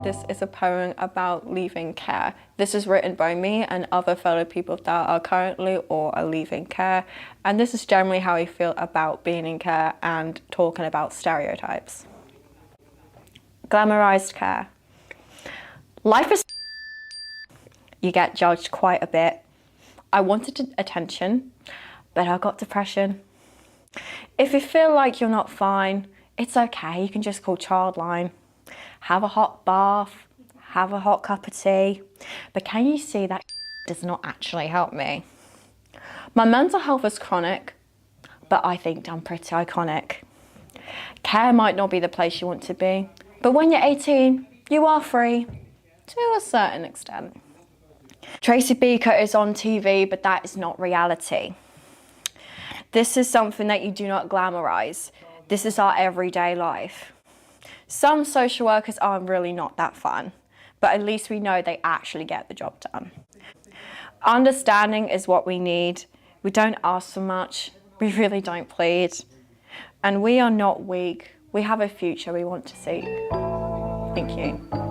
This is a poem about leaving care. This is written by me and other fellow people that are currently or are leaving care. And this is generally how I feel about being in care and talking about stereotypes. Glamorized care. Life is you get judged quite a bit. I wanted attention, but I got depression. If you feel like you're not fine, it's okay, you can just call Childline. Have a hot bath, have a hot cup of tea. But can you see that does not actually help me? My mental health is chronic, but I think I'm pretty iconic. Care might not be the place you want to be, but when you're 18, you are free, to a certain extent. Tracy Beaker is on TV, but that is not reality. This is something that you do not glamorize. This is our everyday life. Some social workers are really not that fun, but at least we know they actually get the job done. Understanding is what we need. We don't ask for much. We really don't plead. And we are not weak. We have a future we want to see. Thank you.